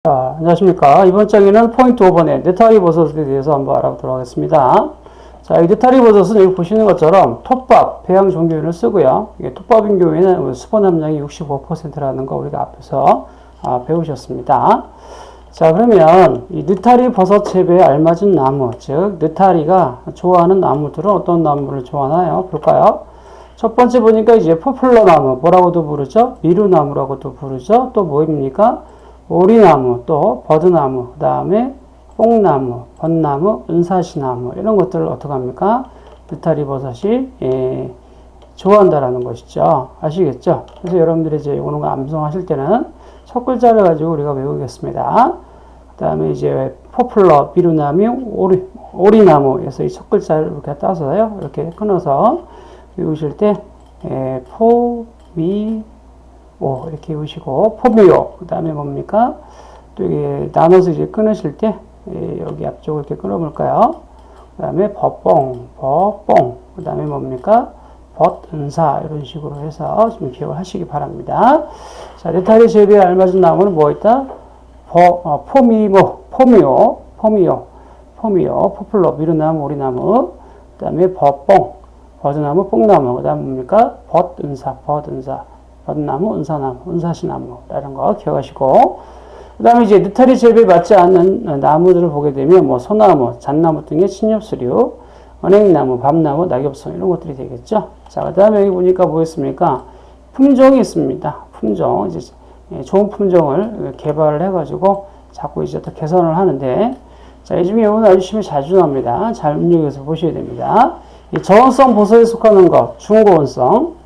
자, 안녕하십니까. 이번 장에는 포인트 5번의 느타리 버섯에 대해서 한번 알아보도록 하겠습니다. 자, 이 느타리 버섯은 여기 보시는 것처럼 톱밥, 배양 종류를 쓰고요. 이게 톱밥인 경우에는 수분 함량이 65%라는 거 우리가 앞에서 배우셨습니다. 자, 그러면 이 느타리 버섯 재배에 알맞은 나무, 즉 느타리가 좋아하는 나무들은 어떤 나무를 좋아하나요? 볼까요? 첫 번째 보니까 이제 포플러 나무, 뭐라고도 부르죠? 미루나무라고도 부르죠? 또 뭐입니까? 오리나무, 또 버드나무, 그 다음에 뽕나무, 벚나무, 은사시나무 이런 것들을 어떻게 합니까? 느타리 버섯이 좋아한다라는 것이죠. 아시겠죠? 그래서 여러분들이 이제 오는 거 암송하실 때는 첫 글자를 가지고 우리가 외우겠습니다. 그 다음에 이제 포플러, 미루나무, 오리나무에서 이 첫 글자를 이렇게 따서요. 이렇게 끊어서 외우실 때 포미 오, 이렇게 외우시고, 포미오. 그 다음에 뭡니까? 또 이게 나눠서 이제 끊으실 때, 여기 앞쪽을 이렇게 끊어볼까요? 그 다음에 버뽕. 그 다음에 뭡니까? 벗은사. 이런 식으로 해서 좀 기억을 하시기 바랍니다. 자, 느타리 재배에 알맞은 나무는 뭐 있다? 포미오, 포플러, 미루나무, 오리나무. 그 다음에 버뽕, 버드나무, 뽕나무. 그 다음에 뭡니까? 벗은사. 버드나무, 은사나무, 은사시나무라는 거 기억하시고, 그 다음에 이제 느타리 재배에 맞지 않는 나무들을 보게 되면 뭐 소나무, 잣나무 등의 침엽수류, 은행나무, 밤나무, 낙엽송 이런 것들이 되겠죠. 자, 그 다음에 여기 보니까 뭐였습니까? 품종이 있습니다. 품종, 이제 좋은 품종을 개발을 해가지고 자꾸 이제 또 개선을 하는데, 자, 이 중에 오늘 아주 자주 나옵니다. 잘 입력해서 보셔야 됩니다. 이 저온성 보석에 속하는 것, 중고온성,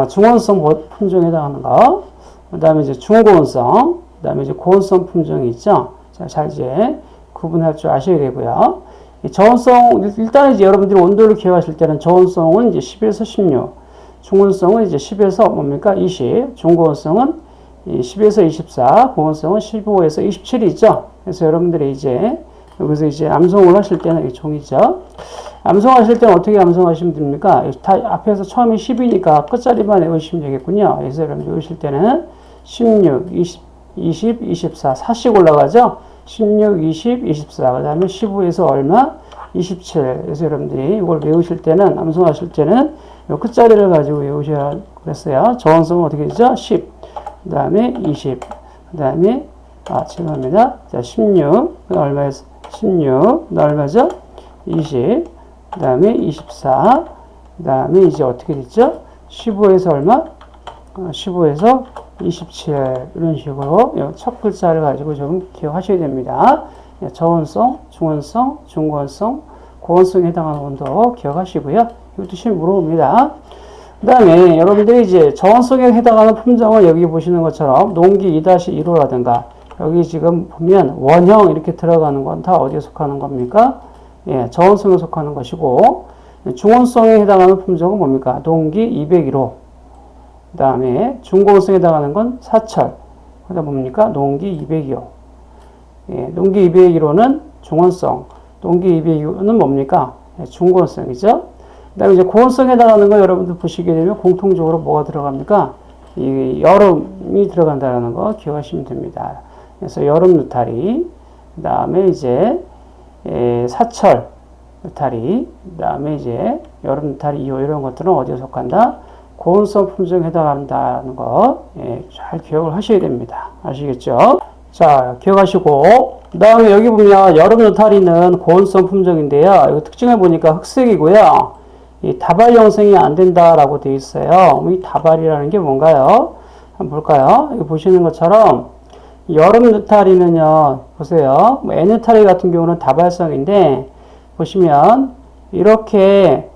중원성 품종에 해당하는 거, 그 다음에 이제 중고온성, 그 다음에 이제 고온성 품종이 있죠. 자, 잘 이제 구분할 줄 아셔야 되고요. 이 저온성, 일단 이제 여러분들이 온도를 기억하실 때는 저온성은 이제 10에서 16, 중온성은 이제 10에서 뭡니까? 20, 중고온성은 10에서 24, 고온성은 15에서 27이 있죠. 그래서 여러분들이 이제 여기서 이제 암송을 하실 때는 이 종이죠. 암송하실 때는 어떻게 암송하시면 됩니까? 다 앞에서 처음에 10이니까 끝자리만 외우시면 되겠군요. 그래서 여러분 외우실 때는 16, 20, 24, 4씩 올라가죠? 16, 20, 24. 그 다음에 15에서 얼마? 27. 그래서 여러분들이 이걸 외우실 때는, 암송하실 때는 이 끝자리를 가지고 외우셔야 그랬어요. 저온성은 어떻게 되죠? 10. 그 다음에 20. 그 다음에, 죄송합니다. 자, 16. 얼마였어? 16. 얼마죠? 20. 그 다음에 24. 그 다음에 이제 어떻게 됐죠? 15에서 얼마? 15에서 27. 이런 식으로 첫 글자를 가지고 좀 기억하셔야 됩니다. 저온성, 중온성, 중고온성, 고온성에 해당하는 온도 기억하시고요. 이것도 시험 물어봅니다. 그 다음에 여러분들이 이제 저온성에 해당하는 품종을 여기 보시는 것처럼 농기 2-1호라든가 여기 지금 보면 원형 이렇게 들어가는 건 다 어디에 속하는 겁니까? 저온성에 속하는 것이고, 중온성에 해당하는 품종은 뭡니까? 농기 201호. 그 다음에 중고온성에 해당하는 건 사철. 그 다음 뭡니까? 농기 202호. 농기 201호는 중온성. 농기 202호는 뭡니까? 중고온성이죠. 그 다음에 이제 고온성에 해당하는 거 여러분들 보시게 되면 공통적으로 뭐가 들어갑니까? 이 여름이 들어간다는 거 기억하시면 됩니다. 그래서 여름 느타리. 그 다음에 이제 사철 느타리, 그 다음에 이제 여름 느타리 2호 이런 것들은 어디에 속한다? 고온성 품종에 해당한다는 거, 잘 기억을 하셔야 됩니다. 아시겠죠? 자, 기억하시고, 그 다음에 여기 보면 여름 느타리는 고온성 품종인데요. 이거 특징을 보니까 흑색이고요. 이 다발 형성이 안 된다라고 되어 있어요. 이 다발이라는 게 뭔가요? 한번 볼까요? 여기 보시는 것처럼 여름 느타리는요, 보세요. N 느타리 같은 경우는 다발성인데, 보시면, 이렇게,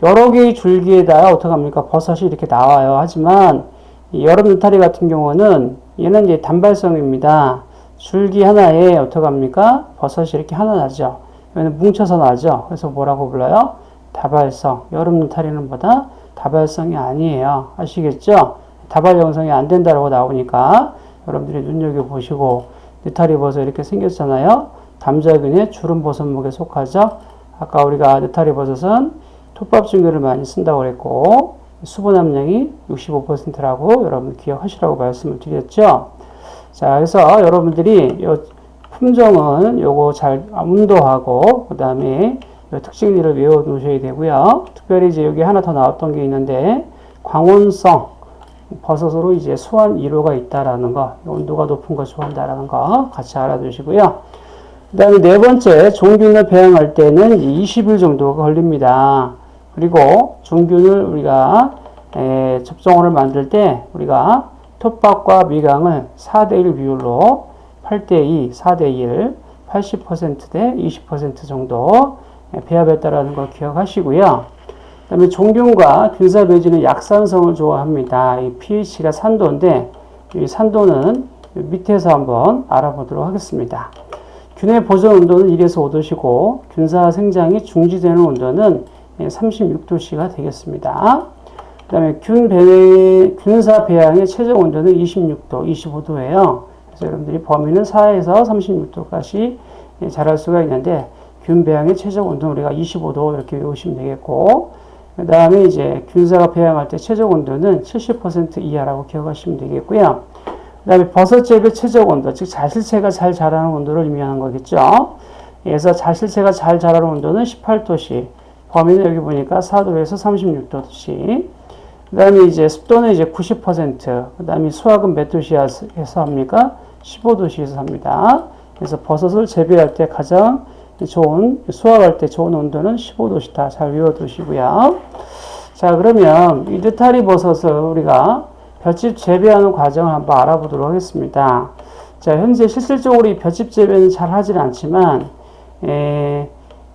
여러 개의 줄기에다가 어떡합니까? 버섯이 이렇게 나와요. 하지만, 이 여름 느타리 같은 경우는, 얘는 이제 단발성입니다. 줄기 하나에 어떡합니까? 버섯이 이렇게 하나 나죠. 얘는 뭉쳐서 나죠. 그래서 뭐라고 불러요? 다발성. 여름 느타리는 보다 다발성이 아니에요. 아시겠죠? 다발 형성이 안 된다라고 나오니까 여러분들이 눈여겨보시고, 느타리 버섯 이렇게 생겼잖아요. 담자균의 주름 버섯목에 속하죠. 아까 우리가 느타리 버섯은 톱밥 증류를 많이 쓴다고 그랬고, 수분 함량이 65%라고 여러분 기억하시라고 말씀을 드렸죠. 자, 그래서 여러분들이 요 품종은 요거 잘 온도하고 그 다음에 특징들을 외워 놓으셔야 되고요. 특별히 이제 여기 하나 더 나왔던 게 있는데 광원성 버섯으로 이제 수환 이로가 있다라는 거, 온도가 높은 거 좋아한다라는 거 같이 알아두시고요. 그 다음에 네 번째, 종균을 배양할 때는 20일 정도가 걸립니다. 그리고 종균을 우리가 접종을 만들 때 우리가 톱밥과 미강을 4대1 비율로 8대2, 4대1, 80%대 20% 정도 배합했다라는 걸 기억하시고요. 그 다음에 종균과 균사 배지는 약산성을 좋아합니다. 이 pH가 산도인데 이 산도는 밑에서 한번 알아보도록 하겠습니다. 균의 보존 온도는 1에서 5도시고 균사 생장이 중지되는 온도는 36도씨가 되겠습니다. 그 다음에 균사 배양의 최적 온도는 26도, 25도예요. 그래서 여러분들이 범위는 4에서 36도까지 자랄 수가 있는데 균 배양의 최적 온도는 우리가 25도 이렇게 외우시면 되겠고, 그 다음에 이제 균사가 배양할 때 최적 온도는 70% 이하라고 기억하시면 되겠고요. 그 다음에 버섯재배 최적 온도, 즉 자실체가 잘 자라는 온도를 의미하는 거겠죠. 그래서 자실체가 잘 자라는 온도는 18도씨, 범위는 여기 보니까 4도에서 36도씨. 그 다음에 이제 습도는 이제 90%, 그 다음에 수확은 몇 도시에서 합니까? 15도시에서 합니다. 그래서 버섯을 재배할 때 가장 좋은, 수확할 때 좋은 온도는 15도시다. 잘 외워두시고요. 자, 그러면 이 느타리 버섯을 우리가 볏짚 재배하는 과정을 한번 알아보도록 하겠습니다. 자, 현재 실질적으로 이 볏짚 재배는 잘 하지는 않지만,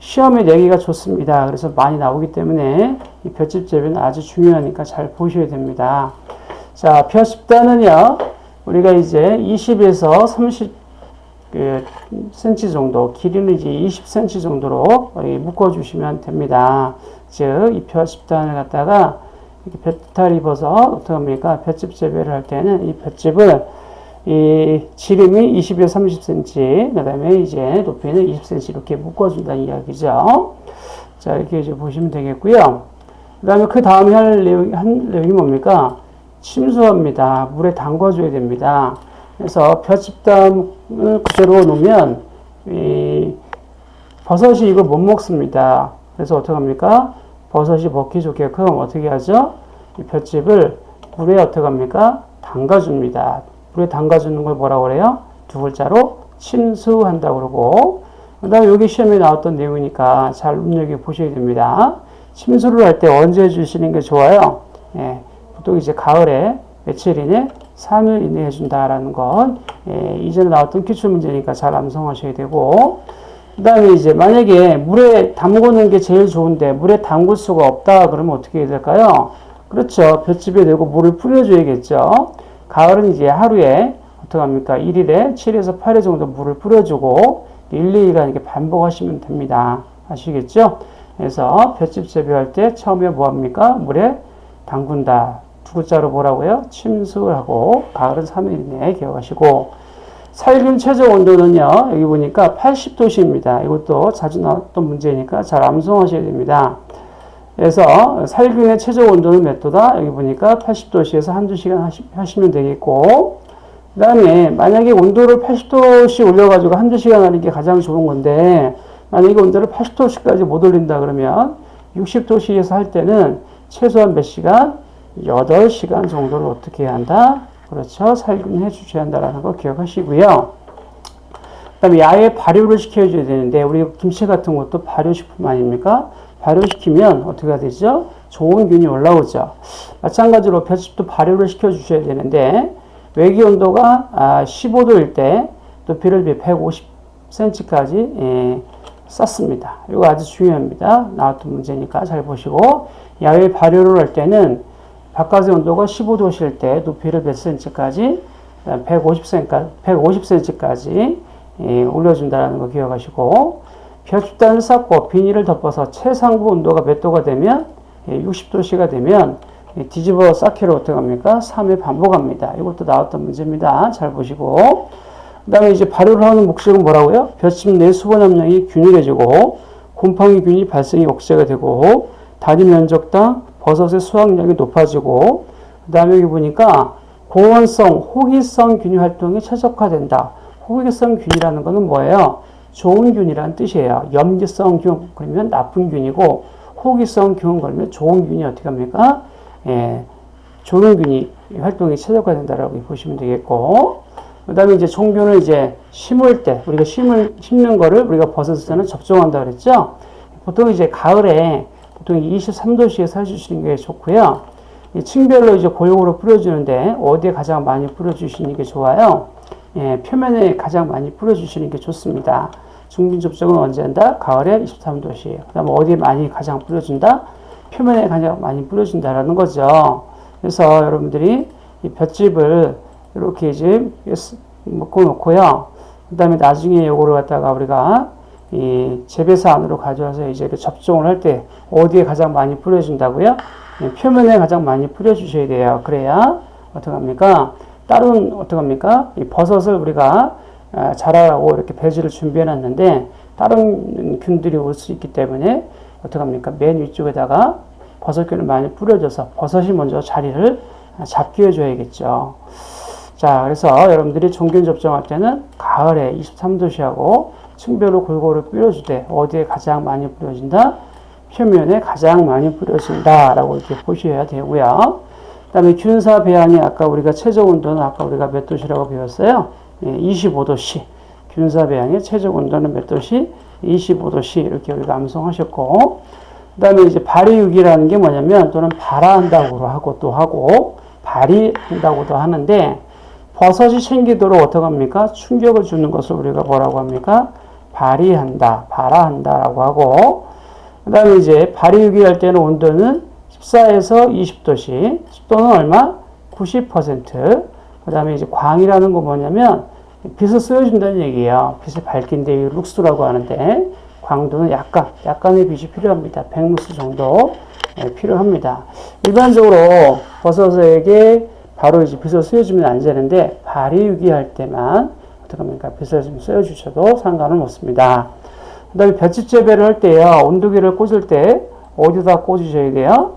시험에 내기가 좋습니다. 그래서 많이 나오기 때문에 이 볏짚 재배는 아주 중요하니까 잘 보셔야 됩니다. 자, 벼10단은요, 우리가 이제 20에서 30cm 정도, 길이는 이제 20cm 정도로 묶어주시면 됩니다. 즉, 이 벼10단을 갖다가 이렇게 볏타리 버섯, 어떻게 합니까? 볏짚 재배를 할 때는 이 볏짚을 이 지름이 20에서 30cm, 그 다음에 이제 높이는 20cm 이렇게 묶어준다는 이야기죠. 자, 이렇게 이제 보시면 되겠고요. 그 다음에 그 다음에 한 내용이 뭡니까? 침수합니다. 물에 담궈줘야 됩니다. 그래서 벼집담을 그대로 놓으면 이 버섯이 이거 못 먹습니다. 그래서 어떻게 합니까? 버섯이 먹기 좋게끔 어떻게 하죠? 이 볏짚을 물에 어떻게 합니까? 담가줍니다. 물에 담가주는 걸 뭐라고 그래요? 두 글자로 침수한다고 그러고, 그 다음에 여기 시험에 나왔던 내용이니까 잘 눈여겨보셔야 됩니다. 침수를 할 때 언제 해주시는 게 좋아요? 보통 이제 가을에 며칠 이내, 3일 이내 해준다라는 건, 이전에 나왔던 기출문제니까 잘 암송하셔야 되고, 그 다음에 이제 만약에 물에 담그는 게 제일 좋은데 물에 담글 수가 없다 그러면 어떻게 해야 될까요? 그렇죠. 볏짚에 대고 물을 뿌려줘야겠죠. 가을은 이제 하루에 어떻게 합니까? 1일에 7에서 8회 정도 물을 뿌려주고 1, 2일간 이렇게 반복하시면 됩니다. 아시겠죠? 그래서 볏짚 재배할 때 처음에 뭐 합니까? 물에 담근다. 두 글자로 뭐라고요? 침수하고 가을은 3일 이내에 기억하시고, 살균 최적 온도는요, 여기 보니까 80도씨입니다. 이것도 자주 나왔던 문제니까 잘 암송하셔야 됩니다. 그래서 살균의 최적 온도는 몇 도다? 여기 보니까 80도씨에서 한두 시간 하시면 되겠고, 그 다음에 만약에 온도를 80도씨 올려가지고 한두 시간 하는 게 가장 좋은 건데, 만약에 온도를 80도씨까지 못 올린다 그러면 60도씨에서 할 때는 최소한 몇 시간? 8시간 정도를 어떻게 해야 한다? 그렇죠. 살균해 주셔야 한다는 거 기억하시고요. 그 다음에 야외 발효를 시켜줘야 되는데, 우리 김치 같은 것도 발효식품 아닙니까? 발효시키면 어떻게 해야 되죠? 좋은 균이 올라오죠. 마찬가지로 볏짚도 발효를 시켜주셔야 되는데, 외기 온도가 15도일 때 높이를 150cm까지 쌓습니다. 이거 아주 중요합니다. 나왔던 문제니까 잘 보시고, 야외 발효를 할 때는 바깥의 온도가 15도실 때 높이를 몇 cm까지? 150cm까지 올려준다는 거 기억하시고, 벼집단을 쌓고 비닐을 덮어서 최상부 온도가 몇 도가 되면 60도씨가 되면 뒤집어 쌓기를 어떻게 합니까? 3회 반복합니다. 이것도 나왔던 문제입니다. 잘 보시고, 그 다음에 이제 발효를 하는 목적은 뭐라고요? 벼집 내 수분 함량이 균일해지고 곰팡이균이 발생이 억제가 되고 단위 면적당 버섯의 수확량이 높아지고, 그 다음에 여기 보니까 고온성, 호기성 균이 활동이 최적화된다. 호기성 균이라는 것은 뭐예요? 좋은 균이라는 뜻이에요. 염기성 균, 그러면 나쁜 균이고, 호기성 균, 그러면 좋은 균이 어떻게 합니까? 좋은 균이 활동이 최적화된다라고 보시면 되겠고, 그 다음에 이제 종균을 이제 심을 때, 우리가 심는 거를 우리가 버섯에는 접종한다 그랬죠? 보통 이제 가을에 보통 23도씨에 살주시는 게 좋고요. 이 층별로 이제 골고루 뿌려주는데, 어디에 가장 많이 뿌려주시는 게 좋아요? 표면에 가장 많이 뿌려주시는 게 좋습니다. 중균 접종은 언제 한다? 가을에 23도씨. 그 다음에 어디에 많이 가장 뿌려준다? 표면에 가장 많이 뿌려준다라는 거죠. 그래서 여러분들이 이 볏짚을 이렇게 이제 묶어 놓고요. 그 다음에 나중에 요거를 갖다가 우리가 이 재배사 안으로 가져와서 이제 접종을 할 때 어디에 가장 많이 뿌려준다고요? 표면에 가장 많이 뿌려주셔야 돼요. 그래야 어떡합니까? 다른 어떡합니까? 이 버섯을 우리가 자라라고 이렇게 배지를 준비해 놨는데 다른 균들이 올 수 있기 때문에 어떡합니까? 맨 위쪽에다가 버섯균을 많이 뿌려줘서 버섯이 먼저 자리를 잡게 해줘야겠죠. 자, 그래서 여러분들이 종균 접종할 때는 가을에 23도씨하고 층별로 골고루 뿌려주되 어디에 가장 많이 뿌려진다? 표면에 가장 많이 뿌려진다 라고 이렇게 보셔야 되고요. 그 다음에 균사 배양이 아까 우리가 최적 온도는 아까 우리가 몇 도시라고 배웠어요? 25도씨. 균사 배양의 최적 온도는 몇 도씨? 25도씨. 이렇게 우리가 암송하셨고, 그 다음에 이제 발효육이라는 게 뭐냐면, 또는 발화한다고 하고 또 하고, 발휘한다고도 하는데, 버섯이 생기도록 어떡합니까? 충격을 주는 것을 우리가 뭐라고 합니까? 발휘한다, 발화한다라고 하고, 그 다음에 이제 발효육이 할 때는 온도는 14에서 20도씨, 습도는 얼마? 90%. 그 다음에 이제 광이라는 거 뭐냐면, 빛을 쏘여준다는 얘기예요. 빛이 밝긴데 룩스라고 하는데, 광도는 약간의 빛이 필요합니다. 100루스 정도 필요합니다. 일반적으로 버섯에게 바로 이제 빛을 쏘여주면 안 되는데, 발효육이 할 때만 어떡합니까? 빛을 좀 쏘여주셔도 상관은 없습니다. 그 다음에 볏짚 재배를 할 때요, 온도계를 꽂을 때 어디다 꽂으셔야 돼요?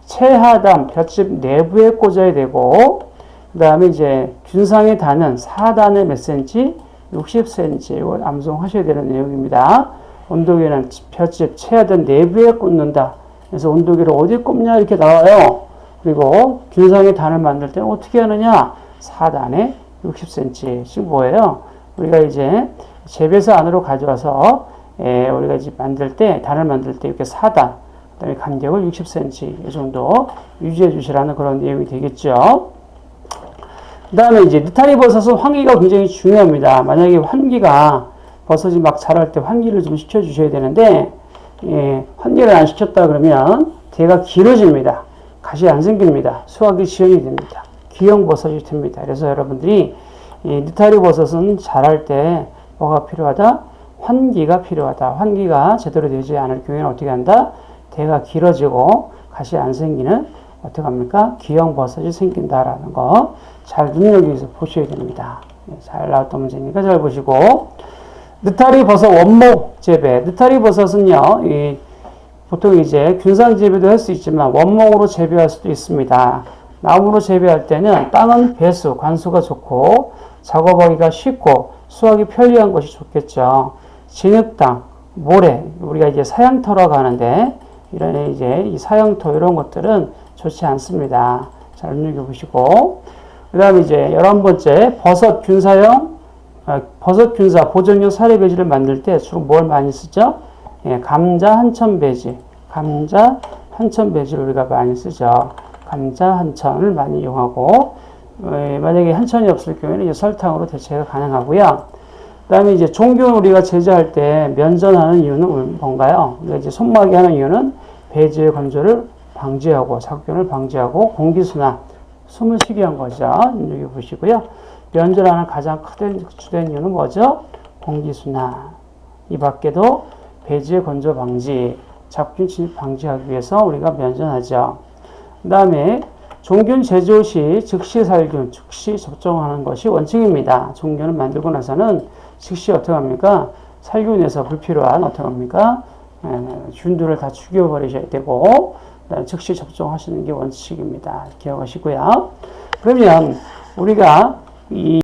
최하단 볏짚 내부에 꽂아야 되고, 그 다음에 이제 균상의 단은 4단에 몇 cm? 60cm. 이걸 암송하셔야 되는 내용입니다. 온도계는 볏짚 최하단 내부에 꽂는다. 그래서 온도계를 어디 꽂냐 이렇게 나와요. 그리고 균상의 단을 만들 때는 어떻게 하느냐? 4단에 60cm씩 뭐예요? 우리가 이제 재배사 안으로 가져와서 우리가 이제 만들 때, 단을 만들 때 이렇게 4단, 그 다음에 간격을 60cm 이 정도 유지해 주시라는 그런 내용이 되겠죠. 그 다음에 이제 느타리 버섯은 환기가 굉장히 중요합니다. 만약에 버섯이 막 자랄 때 환기를 좀 시켜주셔야 되는데, 환기를 안 시켰다 그러면 대가 길어집니다. 가시 안 생깁니다. 수확이 지연이 됩니다. 귀형 버섯이 됩니다. 그래서 여러분들이 느타리 버섯은 자랄 때 뭐가 필요하다? 환기가 필요하다. 환기가 제대로 되지 않을 경우에는 어떻게 한다? 대가 길어지고 가시 안 생기는 어떻게 합니까? 귀형 버섯이 생긴다라는 거 잘 눈여겨서 보셔야 됩니다. 잘 나왔던 문제니까 잘 보시고, 느타리 버섯 원목 재배. 느타리 버섯은요, 보통 이제 균상 재배도 할 수 있지만 원목으로 재배할 수도 있습니다. 나무로 재배할 때는 땅은 배수, 관수가 좋고 작업하기가 쉽고 수확이 편리한 것이 좋겠죠. 진흙땅, 모래, 우리가 이제 사양터라고 하는데 이런 이제 이 사양터 이런 것들은 좋지 않습니다. 잘 눈여겨보시고, 그 다음에 이제 11번째 버섯 균사 보존용 사료 배지를 만들 때 주로 뭘 많이 쓰죠? 감자 한천 배지, 배지를 우리가 많이 쓰죠. 감자 한천을 많이 이용하고, 만약에 한천이 없을 경우에는 이제 설탕으로 대체가 가능하고요. 그 다음에 이제 종균 우리가 제조할 때 면전하는 이유는 뭔가요? 우리가 이제 손막이 하는 이유는 배지의 건조를 방지하고, 작균을 방지하고, 공기순환, 숨을 쉬게 한 거죠. 여기 보시고요. 면전하는 가장 주된 이유는 뭐죠? 공기순환. 이 밖에도 배지의 건조 방지, 작균 침입 방지하기 위해서 우리가 면전하죠. 그 다음에 종균 제조 시 즉시 살균, 즉시 접종하는 것이 원칙입니다. 종균을 만들고 나서는 즉시 어떻게 합니까? 살균해서 불필요한 어떻게 합니까? 균들을 다 죽여버리셔야 되고, 그다음에 즉시 접종하시는 게 원칙입니다. 기억하시고요. 그러면 우리가 이